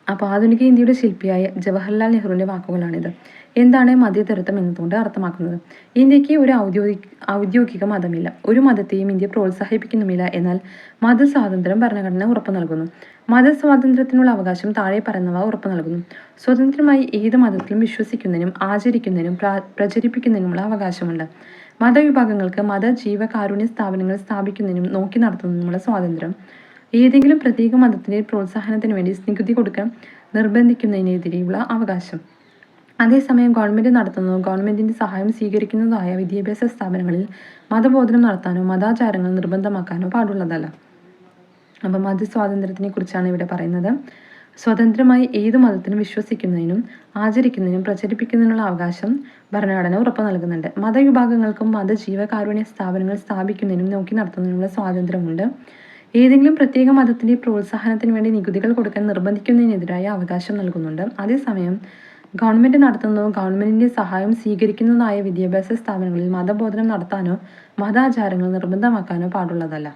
[SPEAKER 1] അപ്പോൾ ആധുനിക ഇന്ത്യയുടെ ശില്പിയായ ജവഹർലാൽ നെഹ്റുവിൻ്റെ വാക്കുകളാണിത്. എന്താണ് മതേതരത്വം എന്നതുകൊണ്ട് അർത്ഥമാക്കുന്നത്? ഇന്ത്യക്ക് ഒരു ഔദ്യോഗിക മതമില്ല. ഒരു മതത്തെയും ഇന്ത്യ പ്രോത്സാഹിപ്പിക്കുന്നുമില്ല. എന്നാൽ മതസ്വാതന്ത്ര്യം ഭരണഘടന ഉറപ്പു നൽകുന്നു. മതസ്വാതന്ത്ര്യത്തിനുള്ള അവകാശം താഴെ പറയുന്നവ ഉറപ്പു നൽകുന്നു. സ്വതന്ത്രമായി ഏത് മതത്തിലും വിശ്വസിക്കുന്നതിനും ആചരിക്കുന്നതിനും പ്രചരിപ്പിക്കുന്നതിനുമുള്ള അവകാശമുണ്ട്. മതവിഭാഗങ്ങൾക്ക് ജീവകാരുണ്യ സ്ഥാപനങ്ങൾ സ്ഥാപിക്കുന്നതിനും നോക്കി നടത്തുന്നതിനുമുള്ള സ്വാതന്ത്ര്യം. ഏതെങ്കിലും പ്രത്യേക മതത്തിന്റെ പ്രോത്സാഹനത്തിന് വേണ്ടി നികുതി കൊടുക്കാൻ നിർബന്ധിക്കുന്നതിനെതിരെയുള്ള അവകാശം. അതേസമയം ഗവൺമെന്റ് നടത്തുന്നതോ ഗവൺമെന്റിന്റെ സഹായം സ്വീകരിക്കുന്നതോ ആയ വിദ്യാഭ്യാസ സ്ഥാപനങ്ങളിൽ മതബോധനം നടത്താനോ മതാചാരങ്ങൾ നിർബന്ധമാക്കാനോ പാടുള്ളതല്ല. അപ്പം മതസ്വാതന്ത്ര്യത്തിനെ കുറിച്ചാണ് ഇവിടെ പറയുന്നത്. സ്വതന്ത്രമായി ഏത് മതത്തിനും വിശ്വസിക്കുന്നതിനും ആചരിക്കുന്നതിനും പ്രചരിപ്പിക്കുന്നതിനുള്ള അവകാശം ഭരണഘടന ഉറപ്പു നൽകുന്നുണ്ട്. മതവിഭാഗങ്ങൾക്കും ജീവകാരുണ്യ സ്ഥാപനങ്ങൾ സ്ഥാപിക്കുന്നതിനും നോക്കി നടത്തുന്നതിനുള്ള സ്വാതന്ത്ര്യമുണ്ട്. ഏതെങ്കിലും പ്രത്യേക മതത്തിന്റെ പ്രോത്സാഹനത്തിന് വേണ്ടി നികുതികൾ കൊടുക്കാൻ നിർബന്ധിക്കുന്നതിനെതിരായ അവകാശം നൽകുന്നുണ്ട്. അതേസമയം ഗവൺമെന്റ് നടത്തുന്നതോ ഗവൺമെന്റിന്റെ സഹായം സ്വീകരിക്കുന്നതായ വിദ്യാഭ്യാസ സ്ഥാപനങ്ങളിൽ മതബോധനം നടത്താനോ മതാചാരങ്ങൾ നിർബന്ധമാക്കാനോ പാടുള്ളതല്ല.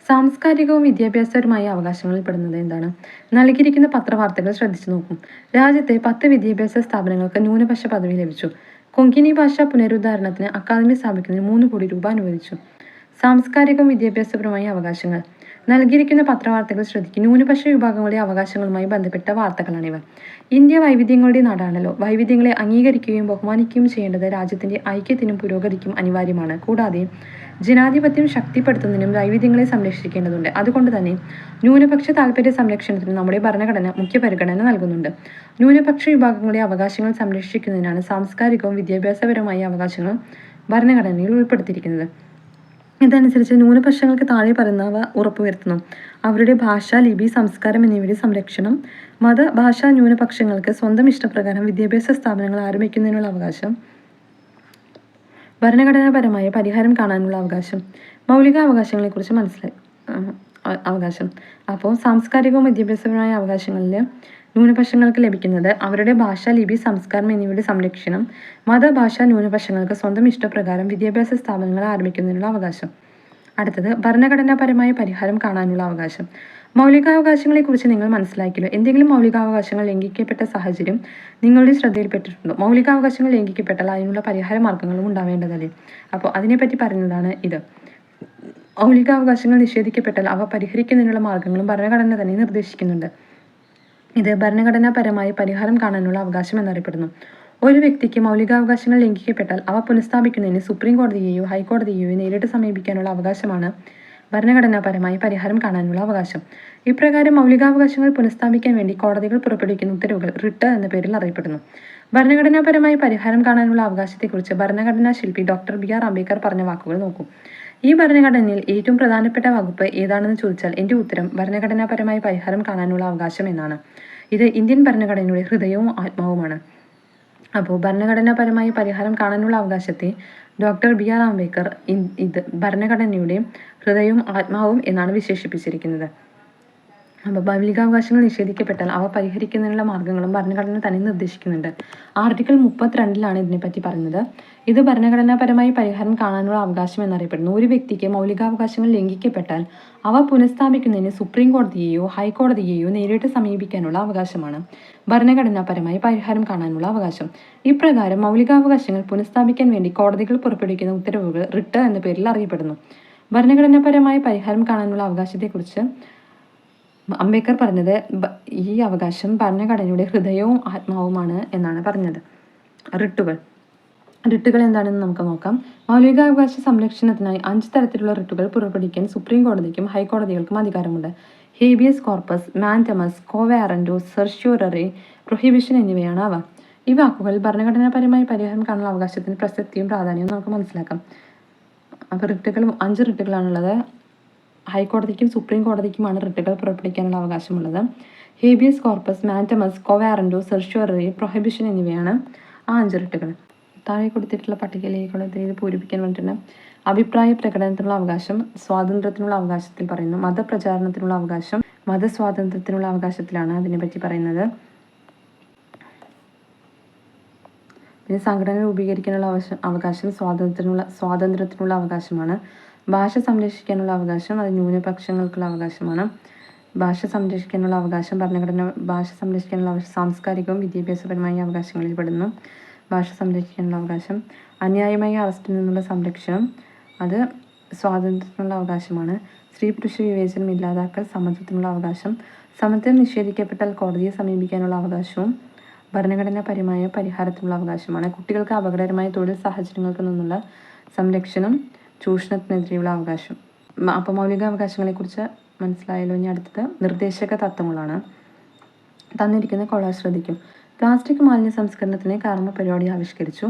[SPEAKER 1] സാംസ്കാരികവും വിദ്യാഭ്യാസപരമായ അവകാശങ്ങളിൽ പെടുന്നത് എന്താണ്? നൽകിയിരിക്കുന്ന പത്രവാർത്തകൾ ശ്രദ്ധിച്ചു നോക്കും. രാജ്യത്തെ 10 വിദ്യാഭ്യാസ സ്ഥാപനങ്ങൾക്ക് ന്യൂനപക്ഷ പദവി ലഭിച്ചു. കൊങ്കിണി ഭാഷ പുനരുദ്ധാരണത്തിന് അക്കാദമി സ്ഥാപിക്കുന്നതിന് 3 കോടി രൂപ അനുവദിച്ചു. സാംസ്കാരികവും വിദ്യാഭ്യാസപരമായ അവകാശങ്ങൾ. നൽകിയിരിക്കുന്ന പത്രവാർത്തകൾ ശ്രദ്ധിക്കും. ന്യൂനപക്ഷ വിഭാഗങ്ങളുടെ അവകാശങ്ങളുമായി ബന്ധപ്പെട്ട വാർത്തകളാണിവ. ഇന്ത്യ വൈവിധ്യങ്ങളുടെ നാടാണല്ലോ. വൈവിധ്യങ്ങളെ അംഗീകരിക്കുകയും ബഹുമാനിക്കുകയും ചെയ്യേണ്ടത് രാജ്യത്തിന്റെ ഐക്യത്തിനും പുരോഗതിക്കും അനിവാര്യമാണ്. കൂടാതെ ജനാധിപത്യം ശക്തിപ്പെടുത്തുന്നതിനും വൈവിധ്യങ്ങളെ സംരക്ഷിക്കേണ്ടതുണ്ട്. അതുകൊണ്ട് തന്നെ ന്യൂനപക്ഷ താൽപര്യ സംരക്ഷണത്തിന് നമ്മുടെ ഭരണഘടന മുഖ്യ പരിഗണന നൽകുന്നുണ്ട്. ന്യൂനപക്ഷ വിഭാഗങ്ങളുടെ അവകാശങ്ങൾ സംരക്ഷിക്കുന്നതിനാണ് സാംസ്കാരികവും വിദ്യാഭ്യാസപരമായ അവകാശങ്ങൾ ഭരണഘടനയിൽ ഉൾപ്പെടുത്തിയിരിക്കുന്നത്. ഇതനുസരിച്ച് ന്യൂനപക്ഷങ്ങൾക്ക് താഴെ പറയുന്നവ ഉറപ്പുവരുത്തുന്നു. അവരുടെ ഭാഷ, ലിപി, സംസ്കാരം എന്നിവയുടെ സംരക്ഷണം. മത ഭാഷാ ന്യൂനപക്ഷങ്ങൾക്ക് സ്വന്തം ഇഷ്ടപ്രകാരം വിദ്യാഭ്യാസ സ്ഥാപനങ്ങൾ ആരംഭിക്കുന്നതിനുള്ള അവകാശം. ഭരണഘടനാപരമായ പരിഹാരം കാണാനുള്ള അവകാശം. മൗലികാവകാശങ്ങളെക്കുറിച്ച് അവകാശം. അപ്പോൾ സാംസ്കാരികവും വിദ്യാഭ്യാസപരമായ അവകാശങ്ങളിൽ ന്യൂനപക്ഷങ്ങൾക്ക് ലഭിക്കുന്നത് അവരുടെ ഭാഷ, ലിപി, സംസ്കാരം എന്നിവയുടെ സംരക്ഷണം. മതഭാഷാ ന്യൂനപക്ഷങ്ങൾക്ക് സ്വന്തം ഇഷ്ടപ്രകാരം വിദ്യാഭ്യാസ സ്ഥാപനങ്ങൾ ആരംഭിക്കുന്നതിനുള്ള അവകാശം. അടുത്തത് ഭരണഘടനാപരമായ പരിഹാരം കാണാനുള്ള അവകാശം. മൗലികാവകാശങ്ങളെക്കുറിച്ച് നിങ്ങൾ മനസ്സിലാക്കിയല്ലോ. എന്തെങ്കിലും മൗലികാവകാശങ്ങൾ ലംഘിക്കപ്പെട്ട സാഹചര്യം നിങ്ങളുടെ ശ്രദ്ധയിൽപ്പെട്ടിട്ടുണ്ടോ? മൗലികാവകാശങ്ങൾ ലംഘിക്കപ്പെട്ടാൽ അതിനുള്ള പരിഹാര മാർഗങ്ങളും ഉണ്ടാവേണ്ടതല്ലേ? അപ്പോൾ അതിനെപ്പറ്റി പറയുന്നതാണ് ഇത്. മൗലികാവകാശങ്ങൾ നിഷേധിക്കപ്പെട്ടാൽ അവ പരിഹരിക്കുന്നതിനുള്ള മാർഗങ്ങളും ഭരണഘടന തന്നെ നിർദ്ദേശിക്കുന്നുണ്ട്. ഇത് ഭരണഘടനാപരമായ പരിഹാരം കാണാനുള്ള അവകാശം എന്നറിയപ്പെടുന്നു. ഒരു വ്യക്തിക്ക് മൗലികാവകാശങ്ങൾ ലംഘിക്കപ്പെട്ടാൽ അവ പുനഃസ്ഥാപിക്കുന്നതിന് സുപ്രീം കോടതിയെയോ ഹൈക്കോടതിയെയോ നേരിട്ട് സമീപിക്കാനുള്ള അവകാശമാണ് ഭരണഘടനാപരമായി പരിഹാരം കാണാനുള്ള അവകാശം. ഇപ്രകാരം മൗലികാവകാശങ്ങൾ പുനഃസ്ഥാപിക്കാൻ വേണ്ടി കോടതികൾ പുറപ്പെടുവിക്കുന്ന ഉത്തരവുകൾ റിട്ട് എന്ന പേരിൽ അറിയപ്പെടുന്നു. ഭരണഘടനാപരമായി പരിഹാരം കാണാനുള്ള അവകാശത്തെക്കുറിച്ച് ഭരണഘടനാ ശില്പി ഡോക്ടർ BR അംബേദ്കർ പറഞ്ഞ വാക്കുകൾ നോക്കൂ. ഈ ഭരണഘടനയിൽ ഏറ്റവും പ്രധാനപ്പെട്ട വകുപ്പ് ഏതാണെന്ന് ചോദിച്ചാൽ എൻ്റെ ഉത്തരം ഭരണഘടനാപരമായ പരിഹാരം കാണാനുള്ള അവകാശം എന്നാണ്. ഇത് ഇന്ത്യൻ ഭരണഘടനയുടെ ഹൃദയവും ആത്മാവുമാണ്. അപ്പോൾ ഭരണഘടനാപരമായി പരിഹാരം കാണാനുള്ള അവകാശത്തെ ഡോക്ടർ BR അംബേദ്കർ ഇത് ഭരണഘടനയുടെ ഹൃദയവും ആത്മാവും എന്നാണ് വിശേഷിപ്പിച്ചിരിക്കുന്നത്. അപ്പോൾ മൗലികാവകാശങ്ങൾ നിഷേധിക്കപ്പെട്ടാൽ അവ പരിഹരിക്കുന്നതിനുള്ള മാർഗങ്ങളും ഭരണഘടന തന്നെ നിർദ്ദേശിക്കുന്നുണ്ട്. ആർട്ടിക്കിൾ 32 ഇതിനെപ്പറ്റി പറയുന്നത്. ഇത് ഭരണഘടനാപരമായി പരിഹാരം കാണാനുള്ള അവകാശം എന്നറിയപ്പെടുന്നു. ഒരു വ്യക്തിക്ക് മൗലികാവകാശങ്ങൾ ലംഘിക്കപ്പെട്ടാൽ അവ പുനഃസ്ഥാപിക്കുന്നതിന് സുപ്രീം കോടതിയെയോ ഹൈക്കോടതിയെയോ നേരിട്ട് സമീപിക്കാനുള്ള അവകാശമാണ് ഭരണഘടനാപരമായി പരിഹാരം കാണാനുള്ള അവകാശം. ഇപ്രകാരം മൗലികാവകാശങ്ങൾ പുനഃസ്ഥാപിക്കാൻ വേണ്ടി കോടതികൾ പുറപ്പെടുവിക്കുന്ന ഉത്തരവുകൾ റിട്ട് എന്ന പേരിൽ അറിയപ്പെടുന്നു. ഭരണഘടനാപരമായ പരിഹാരം കാണാനുള്ള അവകാശത്തെക്കുറിച്ച് അംബേദ്കർ പറഞ്ഞത് ഈ അവകാശം ഭരണഘടനയുടെ ഹൃദയവും ആത്മാവുമാണ് എന്നാണ് പറഞ്ഞത്. റിട്ടുകൾ എന്താണെന്ന് നമുക്ക് നോക്കാം. മൗലികാവകാശ സംരക്ഷണത്തിനായി 5 തരത്തിലുള്ള റിട്ടുകൾ പുറപ്പെടുവിക്കാൻ സുപ്രീം കോടതിക്കും ഹൈക്കോടതികൾക്കും അധികാരമുണ്ട്. Habeas corpus, mandamus, quo warranto, certiorari, prohibition എന്നിവയാണ് അവ. ഈ വാക്കുകൾ ഭരണഘടനാപരമായി പരിഹാരം കാണാനുള്ള അവകാശത്തിന് പ്രസക്തിയും പ്രാധാന്യവും നമുക്ക് മനസ്സിലാക്കാം. അപ്പോൾ 5 റിട്ടുകളാണുള്ളത്. ഹൈക്കോടതിക്കും സുപ്രീം കോടതിക്കുമാണ് റിട്ടുകൾ പുറപ്പെടുവിക്കാനുള്ള അവകാശമുള്ളത്. Habeas corpus, mandamus, quo warranto, certiorari, prohibition എന്നിവയാണ് ആ 5 റിട്ടുകൾ. താഴെ കൊടുത്തിട്ടുള്ള പട്ടികയിലേക്കുള്ള ഇത് പൂരിപ്പിക്കാൻ വേണ്ടിയിട്ട് അഭിപ്രായ പ്രകടനത്തിനുള്ള അവകാശം സ്വാതന്ത്ര്യത്തിനുള്ള അവകാശത്തിൽ പറയുന്നു. മതപ്രചാരണത്തിനുള്ള അവകാശം മതസ്വാതന്ത്ര്യത്തിനുള്ള അവകാശത്തിലാണ് അതിനെപ്പറ്റി പറയുന്നത്. പിന്നെ സംഘടന രൂപീകരിക്കാനുള്ള അവകാശം സ്വാതന്ത്ര്യത്തിനുള്ള അവകാശമാണ്. ഭാഷ സംരക്ഷിക്കാനുള്ള അവകാശം അത് ന്യൂനപക്ഷങ്ങൾക്കുള്ള അവകാശമാണ്. ഭാഷ സംരക്ഷിക്കാനുള്ള അവകാശം ഭാഷ സംരക്ഷിക്കാനുള്ള സാംസ്കാരികവും വിദ്യാഭ്യാസപരമായ അവകാശങ്ങളിൽ പെടുന്നു. ഭാഷ സംരക്ഷിക്കാനുള്ള അവകാശം. അന്യായമായ അറസ്റ്റിൽ നിന്നുള്ള സംരക്ഷണം അത് സ്വാതന്ത്ര്യത്തിനുള്ള അവകാശമാണ്. സ്ത്രീ പുരുഷ വിവേചനം ഇല്ലാതാക്കൽ സമത്വത്തിനുള്ള അവകാശം. സമത്വം നിഷേധിക്കപ്പെട്ടാൽ കോടതിയെ സമീപിക്കാനുള്ള അവകാശവും ഭരണഘടനാപരമായ പരിഹാരത്തിനുള്ള അവകാശമാണ്. കുട്ടികൾക്ക് അപകടകരമായ തൊഴിൽ സാഹചര്യങ്ങളിൽ നിന്നുള്ള സംരക്ഷണം, ചൂഷണത്തിനെതിരെയുള്ള അവകാശം. അപ്പോൾ മൗലികാവകാശങ്ങളെക്കുറിച്ച് മനസ്സിലായല്ലോ. ഇനി അടുത്തത് നിർദ്ദേശക തത്വങ്ങളാണ്. തന്നിരിക്കുന്ന കൊള്ളാസ് ശ്രദ്ധിക്കും. പ്ലാസ്റ്റിക് മാലിന്യ സംസ്കരണത്തിന് കർമ്മ പരിപാടി ആവിഷ്കരിച്ചു.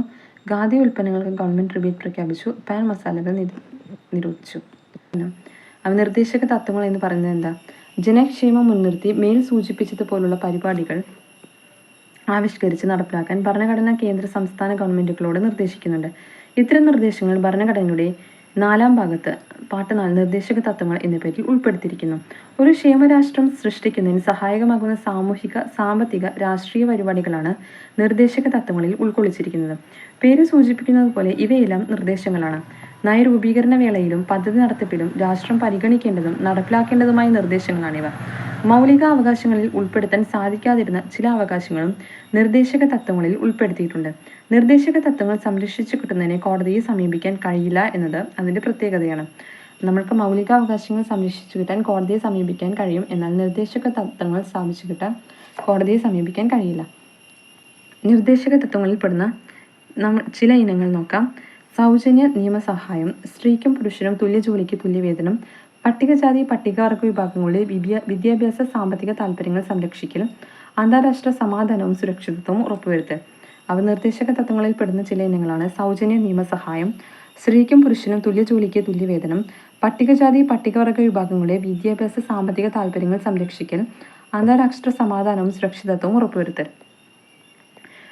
[SPEAKER 1] ഖാദി ഉൽപ്പന്നങ്ങൾക്ക് ഗവൺമെൻറ് റിബേറ്റ് പ്രഖ്യാപിച്ചു. പാൻ മസാലകൾ നിരോധിച്ചു. നിർദ്ദേശക തത്വങ്ങൾ എന്ന് പറയുന്നത് എന്താ? ജനക്ഷേമം മുൻനിർത്തി മേൽ സൂചിപ്പിച്ചതുപോലുള്ള പരിപാടികൾ ആവിഷ്കരിച്ച് നടപ്പിലാക്കാൻ ഭരണഘടന കേന്ദ്ര സംസ്ഥാന ഗവൺമെൻറ്റുകളോട് നിർദ്ദേശിക്കുന്നുണ്ട്. ഇത്തരം നിർദ്ദേശങ്ങൾ ഭരണഘടനയുടെ 4-ാം ഭാഗത്ത് പാർട്ട് 4 നിർദ്ദേശക തത്വങ്ങൾ എന്ന പേരിൽ ഉൾപ്പെടുത്തിയിരിക്കുന്നു. ഒരു ക്ഷേമരാഷ്ട്രം സൃഷ്ടിക്കുന്നതിന് സഹായകമാകുന്ന സാമൂഹിക, സാമ്പത്തിക, രാഷ്ട്രീയ പരിപാടികളാണ് നിർദ്ദേശക തത്വങ്ങളിൽ ഉൾക്കൊള്ളിച്ചിരിക്കുന്നത്. പേര് സൂചിപ്പിക്കുന്നത് പോലെ ഇവയെല്ലാം നിർദ്ദേശങ്ങളാണ്. നയരൂപീകരണ വേളയിലും പദ്ധതി നടത്തിപ്പിലും രാഷ്ട്രം പരിഗണിക്കേണ്ടതും നടപ്പിലാക്കേണ്ടതുമായ നിർദ്ദേശങ്ങളാണിവ. മൗലിക അവകാശങ്ങളിൽ ഉൾപ്പെടുത്താൻ സാധിക്കാതിരുന്ന ചില അവകാശങ്ങളും നിർദ്ദേശക തത്വങ്ങളിൽ ഉൾപ്പെടുത്തിയിട്ടുണ്ട്. നിർദ്ദേശക തത്വങ്ങൾ സംരക്ഷിച്ചു കിട്ടുന്നതിന് കോടതിയെ സമീപിക്കാൻ കഴിയില്ല എന്നത് അതിൻ്റെ പ്രത്യേകതയാണ്. നമ്മൾക്ക് മൗലികാവകാശങ്ങൾ സംരക്ഷിച്ചു കിട്ടാൻ കോടതിയെ സമീപിക്കാൻ കഴിയും, എന്നാൽ നിർദ്ദേശക തത്വങ്ങൾ സ്ഥാപിച്ചു കിട്ടാൻ കോടതിയെ സമീപിക്കാൻ കഴിയില്ല. നിർദ്ദേശക തത്വങ്ങളിൽ പെടുന്ന ചില ഇനങ്ങൾ നോക്കാം. സൗജന്യ നിയമസഹായം, സ്ത്രീക്കും പുരുഷനും തുല്യ ജോലിക്ക് തുല്യവേതനം, പട്ടികജാതി പട്ടികവർഗ വിഭാഗങ്ങളുടെ വിദ്യാഭ്യാസ സാമ്പത്തിക താൽപ്പര്യങ്ങൾ സംരക്ഷിക്കൽ, അന്താരാഷ്ട്ര സമാധാനവും സുരക്ഷിതത്വവും ഉറപ്പുവരുത്തൽ. അവ നിർദ്ദേശക തത്വങ്ങളിൽ പെടുന്ന ചില ഇനങ്ങളാണ്. സൗജന്യ നിയമസഹായം, സ്ത്രീക്കും പുരുഷനും തുല്യ ജോലിക്ക് തുല്യവേതനം, പട്ടികജാതി പട്ടികവർഗ വിഭാഗങ്ങളുടെ വിദ്യാഭ്യാസ സാമ്പത്തിക താൽപ്പര്യങ്ങൾ സംരക്ഷിക്കൽ, അന്താരാഷ്ട്ര സമാധാനവും സുരക്ഷിതത്വവും ഉറപ്പുവരുത്തൽ.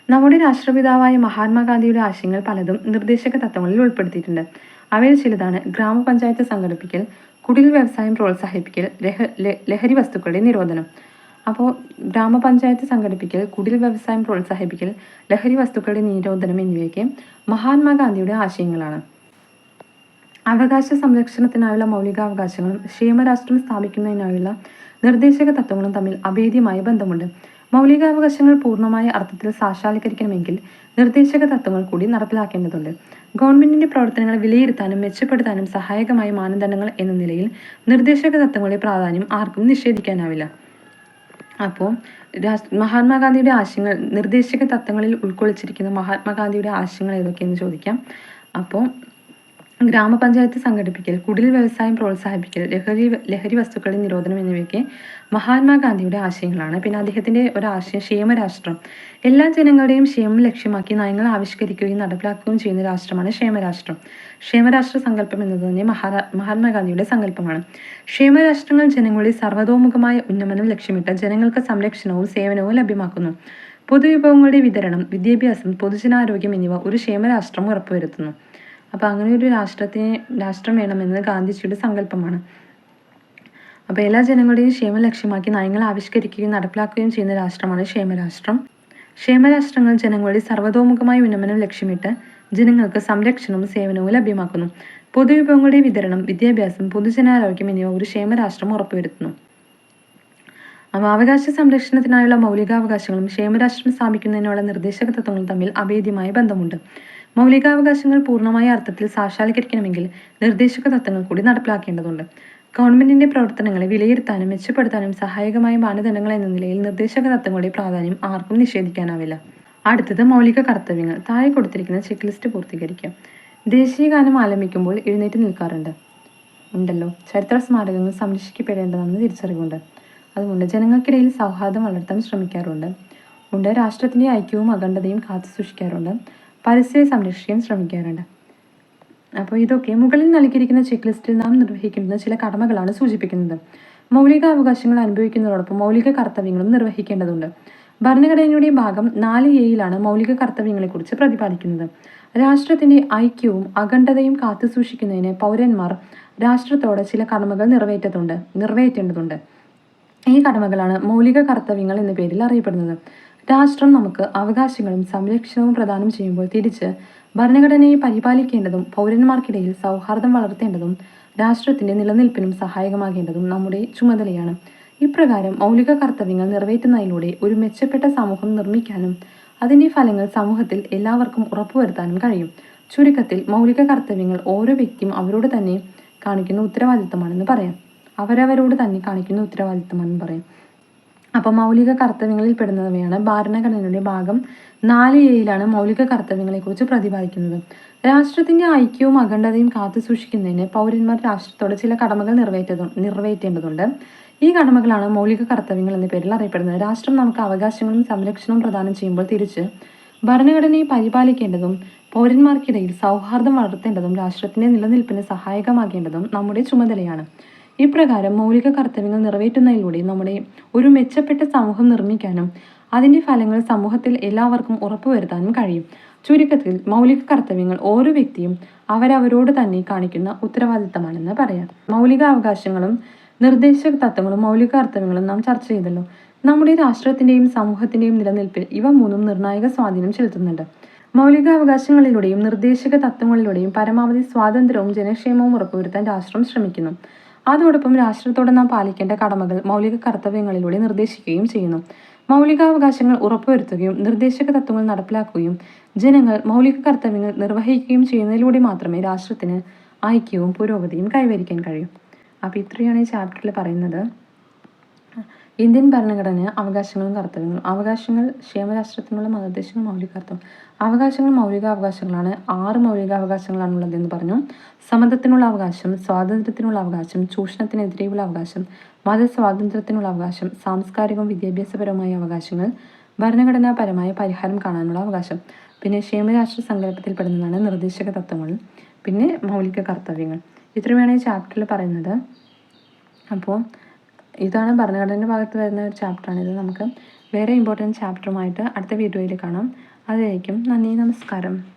[SPEAKER 1] നമ്മുടെ രാഷ്ട്രപിതാവായ മഹാത്മാഗാന്ധിയുടെ ആശയങ്ങൾ പലതും നിർദ്ദേശക തത്വങ്ങളിൽ ഉൾപ്പെടുത്തിയിട്ടുണ്ട്. അവയിൽ ചിലതാണ് ഗ്രാമപഞ്ചായത്ത് സംഘടിപ്പിക്കൽ, കുടിൽ വ്യവസായം പ്രോത്സാഹിപ്പിക്കൽ, ലഹരി വസ്തുക്കളുടെ നിരോധനം. അപ്പോൾ ഗ്രാമപഞ്ചായത്ത് സംഘടിപ്പിക്കൽ, കുടിൽ വ്യവസായം പ്രോത്സാഹിപ്പിക്കൽ, ലഹരി വസ്തുക്കളുടെ നിരോധനം എന്നിവയൊക്കെ മഹാത്മാഗാന്ധിയുടെ ആശയങ്ങളാണ്. അവകാശ സംരക്ഷണത്തിനായുള്ള മൗലികാവകാശങ്ങളും ക്ഷേമരാഷ്ട്രം സ്ഥാപിക്കുന്നതിനായുള്ള നിർദ്ദേശക തത്വങ്ങളും തമ്മിൽ അഭേദ്യമായ ബന്ധമുണ്ട്. മൗലികാവകാശങ്ങൾ പൂർണ്ണമായ അർത്ഥത്തിൽ സാക്ഷാത്കരിക്കണമെങ്കിൽ നിർദ്ദേശക തത്വങ്ങൾ കൂടി നടപ്പിലാക്കേണ്ടതുണ്ട്. ഗവൺമെന്റിന്റെ പ്രവർത്തനങ്ങൾ വിലയിരുത്താനും മെച്ചപ്പെടുത്താനും സഹായകമായ മാനദണ്ഡങ്ങൾ എന്ന നിലയിൽ നിർദ്ദേശക തത്വങ്ങളുടെ പ്രാധാന്യം ആർക്കും നിഷേധിക്കാനാവില്ല. അപ്പോൾ മഹാത്മാഗാന്ധിയുടെ ആശയങ്ങൾ, നിർദ്ദേശക തത്വങ്ങളിൽ ഉൾക്കൊള്ളിച്ചിരിക്കുന്ന മഹാത്മാഗാന്ധിയുടെ ആശയങ്ങൾ ഏതൊക്കെയെന്ന് ചോദിക്കാം. അപ്പോൾ ഗ്രാമപഞ്ചായത്ത് സംഘടിപ്പിക്കൽ, കുടിൽ വ്യവസായം പ്രോത്സാഹിപ്പിക്കൽ, ലഹരി വസ്തുക്കളുടെ നിരോധനം എന്നിവയൊക്കെ മഹാത്മാഗാന്ധിയുടെ ആശയങ്ങളാണ്. പിന്നെ അദ്ദേഹത്തിൻ്റെ ഒരാശയം ക്ഷേമരാഷ്ട്രം. എല്ലാ ജനങ്ങളുടെയും ക്ഷേമം ലക്ഷ്യമാക്കി നയങ്ങൾ ആവിഷ്കരിക്കുകയും നടപ്പിലാക്കുകയും ചെയ്യുന്ന രാഷ്ട്രമാണ് ക്ഷേമരാഷ്ട്രം. ക്ഷേമരാഷ്ട്ര സങ്കല്പം എന്നത് തന്നെ മഹാത്മാഗാന്ധിയുടെ സങ്കല്പമാണ്. ക്ഷേമരാഷ്ട്രങ്ങൾ ജനങ്ങളുടെ സർവ്വതോമുഖമായ ഉന്നമനം ലക്ഷ്യമിട്ട് ജനങ്ങൾക്ക് സംരക്ഷണവും സേവനവും ലഭ്യമാക്കുന്നു. പൊതുവിഭവങ്ങളുടെ വിതരണം, വിദ്യാഭ്യാസം, പൊതുജനാരോഗ്യം എന്നിവ ഒരു ക്ഷേമരാഷ്ട്രം ഉറപ്പുവരുത്തുന്നു. അപ്പോൾ അങ്ങനെ ഒരു രാഷ്ട്രം വേണമെന്നത് ഗാന്ധിജിയുടെ സങ്കല്പമാണ്. അപ്പോൾ എല്ലാ ജനങ്ങളുടെയും ക്ഷേമം ലക്ഷ്യമാക്കി നയങ്ങൾ ആവിഷ്കരിക്കുകയും നടപ്പിലാക്കുകയും ചെയ്യുന്ന രാഷ്ട്രമാണ് ക്ഷേമരാഷ്ട്രം. ക്ഷേമരാഷ്ട്രങ്ങൾ ജനങ്ങളുടെ സർവ്വതോമുഖമായ ഉന്നമനം ലക്ഷ്യമിട്ട് ജനങ്ങൾക്ക് സംരക്ഷണവും സേവനവും ലഭ്യമാക്കുന്നു. പൊതുവിഭവങ്ങളുടെ വിതരണം, വിദ്യാഭ്യാസം, പൊതുജനാരോഗ്യം എന്നിവ ഒരു ക്ഷേമരാഷ്ട്രം ഉറപ്പുവരുത്തുന്നു. അപ്പോൾ അവകാശ സംരക്ഷണത്തിനായുള്ള മൗലികാവകാശങ്ങളും ക്ഷേമരാഷ്ട്രം സ്ഥാപിക്കുന്നതിനുള്ള നിർദ്ദേശക തത്വങ്ങളും തമ്മിൽ അഭേദ്യമായ ബന്ധമുണ്ട്. മൗലികാവകാശങ്ങൾ പൂർണ്ണമായ അർത്ഥത്തിൽ സാക്ഷാത്കരിക്കണമെങ്കിൽ നിർദ്ദേശക തത്വങ്ങൾ കൂടി നടപ്പിലാക്കേണ്ടതുണ്ട്. ഗവൺമെന്റിന്റെ പ്രവർത്തനങ്ങളെ വിലയിരുത്താനും മെച്ചപ്പെടുത്താനും സഹായകമായ മാനദണ്ഡങ്ങൾ എന്ന നിലയിൽ നിർദ്ദേശക തത്വങ്ങളുടെ പ്രാധാന്യം ആർക്കും നിഷേധിക്കാനാവില്ല. അടുത്തത് മൗലിക കർത്തവ്യങ്ങൾ. താഴെ കൊടുത്തിരിക്കുന്ന ചെക്ക് ലിസ്റ്റ് പൂർത്തീകരിക്കാം. ദേശീയ ഗാനം ആലപിക്കുമ്പോൾ എഴുന്നേറ്റ് നിൽക്കാറുണ്ട്. ഉണ്ടല്ലോ. ചരിത്ര സ്മാരകങ്ങൾ സംരക്ഷിക്കപ്പെടേണ്ടതാണെന്ന് തിരിച്ചറിവുണ്ട്. അതുകൊണ്ട് ജനങ്ങൾക്കിടയിൽ സൗഹാർദ്ദം വളർത്താൻ ശ്രമിക്കാറുണ്ട്. രാഷ്ട്രത്തിന്റെ ഐക്യവും അഖണ്ഡതയും കാത്തു സൂക്ഷിക്കാറുണ്ട്. പരിസ്ഥിതി സംരക്ഷിക്കാൻ ശ്രമിക്കാറുണ്ട്. അപ്പോൾ ഇതൊക്കെ മുകളിൽ നൽകിയിരിക്കുന്ന ചെക്ക് ലിസ്റ്റിൽ നാം നിർവഹിക്കുന്ന ചില കടമകളാണ് സൂചിപ്പിക്കുന്നത്. മൗലികാവകാശങ്ങൾ അനുഭവിക്കുന്നതോടൊപ്പം മൗലിക കർത്തവ്യങ്ങളും നിർവഹിക്കേണ്ടതുണ്ട്. ഭരണഘടനയുടെ ഭാഗം 4A മൗലിക കർത്തവ്യങ്ങളെക്കുറിച്ച് പ്രതിപാദിക്കുന്നത്. രാഷ്ട്രത്തിന്റെ ഐക്യവും അഖണ്ഡതയും കാത്തു സൂക്ഷിക്കുന്നതിന് പൗരന്മാർ രാഷ്ട്രത്തോട് ചില കടമകൾ നിറവേറ്റേണ്ടതുണ്ട്. ഈ കടമകളാണ് മൗലിക കർത്തവ്യങ്ങൾ എന്ന പേരിൽ അറിയപ്പെടുന്നത്. രാഷ്ട്രം നമുക്ക് അവകാശങ്ങളും സംരക്ഷണവും പ്രദാനം ചെയ്യുമ്പോൾ തിരിച്ച് ഭരണഘടനയെ പരിപാലിക്കേണ്ടതും പൗരന്മാർക്കിടയിൽ സൗഹാർദ്ദം വളർത്തേണ്ടതും രാഷ്ട്രത്തിന്റെ നിലനിൽപ്പിനും സഹായകമാകേണ്ടതും നമ്മുടെ ചുമതലയാണ്. ഇപ്രകാരം മൗലിക കർത്തവ്യങ്ങൾ നിറവേറ്റുന്നതിലൂടെ ഒരു മെച്ചപ്പെട്ട സമൂഹം നിർമ്മിക്കാനും അതിന്റെ ഫലങ്ങൾ സമൂഹത്തിൽ എല്ലാവർക്കും ഉറപ്പുവരുത്താനും കഴിയും. ചുരുക്കത്തിൽ മൗലിക കർത്തവ്യങ്ങൾ ഓരോ വ്യക്തിയും അവരോട് തന്നെ കാണിക്കുന്ന ഉത്തരവാദിത്തമാണെന്ന് പറയാം. അപ്പോൾ മൗലിക കർത്തവ്യങ്ങളിൽ പെടുന്നവയാണ് ഭരണഘടനയുടെ ഭാഗം 4A മൗലിക കർത്തവ്യങ്ങളെക്കുറിച്ച് പ്രതിപാദിക്കുന്നത്. രാഷ്ട്രത്തിന്റെ ഐക്യവും അഖണ്ഡതയും കാത്തു സൂക്ഷിക്കുന്നതിന് പൗരന്മാർ രാഷ്ട്രത്തോട് ചില കടമകൾ നിറവേറ്റേണ്ടതുണ്ട്. ഈ കടമകളാണ് മൗലിക കർത്തവ്യങ്ങൾ എന്ന പേരിൽ അറിയപ്പെടുന്നത്. രാഷ്ട്രം നമുക്ക് അവകാശങ്ങളും സംരക്ഷണവും പ്രദാനം ചെയ്യുമ്പോൾ തിരിച്ച് ഭരണഘടനയെ പരിപാലിക്കേണ്ടതും പൗരന്മാർക്കിടയിൽ സൗഹാർദ്ദം വളർത്തേണ്ടതും രാഷ്ട്രത്തിന്റെ നിലനിൽപ്പിന് സഹായകമാകേണ്ടതും നമ്മുടെ ചുമതലയാണ്. ഇപ്രകാരം മൗലിക കർത്തവ്യങ്ങൾ നിറവേറ്റുന്നതിലൂടെ നമ്മുടെ ഒരു മെച്ചപ്പെട്ട സമൂഹം നിർമ്മിക്കാനും അതിന്റെ ഫലങ്ങൾ സമൂഹത്തിൽ എല്ലാവർക്കും ഉറപ്പുവരുത്താനും കഴിയും. ചുരുക്കത്തിൽ മൗലിക കർത്തവ്യങ്ങൾ ഓരോ വ്യക്തിയും അവരവരോട് തന്നെ കാണിക്കുന്ന ഉത്തരവാദിത്തമാണെന്ന് പറയാം. മൗലിക അവകാശങ്ങളും നിർദ്ദേശക തത്വങ്ങളും മൗലിക കർത്തവ്യങ്ങളും നാം ചർച്ച ചെയ്തല്ലോ. നമ്മുടെ രാഷ്ട്രത്തിന്റെയും സമൂഹത്തിന്റെയും നിലനിൽപ്പിൽ ഇവ മൂന്നും നിർണായക സ്വാധീനം ചെലുത്തുന്നുണ്ട്. മൗലികാവകാശങ്ങളിലൂടെയും നിർദ്ദേശക തത്വങ്ങളിലൂടെയും പരമാവധി സ്വാതന്ത്ര്യവും ജനക്ഷേമവും ഉറപ്പുവരുത്താൻ രാഷ്ട്രം ശ്രമിക്കുന്നു. അതോടൊപ്പം രാഷ്ട്രത്തോടെ നാം പാലിക്കേണ്ട കടമകൾ മൗലിക കർത്തവ്യങ്ങളിലൂടെ നിർദ്ദേശിക്കുകയും ചെയ്യുന്നു. മൗലികാവകാശങ്ങൾ ഉറപ്പുവരുത്തുകയും നിർദ്ദേശക തത്വങ്ങൾ നടപ്പിലാക്കുകയും ജനങ്ങൾ മൗലിക കർത്തവ്യങ്ങൾ നിർവഹിക്കുകയും ചെയ്യുന്നതിലൂടെ മാത്രമേ രാഷ്ട്രത്തിന് ഐക്യവും പുരോഗതിയും കൈവരിക്കാൻ കഴിയൂ. അപ്പോൾ ഇത്രയാണ് ഈ ചാപ്റ്ററിൽ പറയുന്നത്. ഇന്ത്യൻ ഭരണഘടന അവകാശങ്ങളും കർത്തവ്യങ്ങളും. അവകാശങ്ങൾ ക്ഷേമരാഷ്ട്രത്തിനുള്ള മാർഗനിർദ്ദേശങ്ങൾ മൗലികാർത്ഥം. അവകാശങ്ങൾ മൗലികാവകാശങ്ങളാണ്. 6 മൗലികാവകാശങ്ങളാണുള്ളതെന്ന് പറഞ്ഞു. സമത്വത്തിനുള്ള അവകാശം, സ്വാതന്ത്ര്യത്തിനുള്ള അവകാശം, ചൂഷണത്തിനെതിരെയുള്ള അവകാശം, മതസ്വാതന്ത്ര്യത്തിനുള്ള അവകാശം, സാംസ്കാരികവും വിദ്യാഭ്യാസപരമായ അവകാശങ്ങൾ, ഭരണഘടനാപരമായ പരിഹാരം കാണാനുള്ള അവകാശം. പിന്നെ ക്ഷേമരാഷ്ട്ര സങ്കല്പത്തിൽപ്പെടുന്നതാണ് നിർദ്ദേശക തത്വങ്ങൾ. പിന്നെ മൗലിക കർത്തവ്യങ്ങൾ. ഇത്രയുമാണ് ഈ ചാപ്റ്ററിൽ പറയുന്നത്. അപ്പോൾ ഇതാണ് ഭരണഘടനയുടെ ഭാഗത്ത് വരുന്ന ഒരു ചാപ്റ്ററാണിത്. നമുക്ക് വേറെ ഇമ്പോർട്ടൻറ്റ് ചാപ്റ്ററുമായിട്ട് അടുത്ത വീഡിയോയിൽ കാണാം. അതുവരേക്കും നന്ദി, നമസ്കാരം.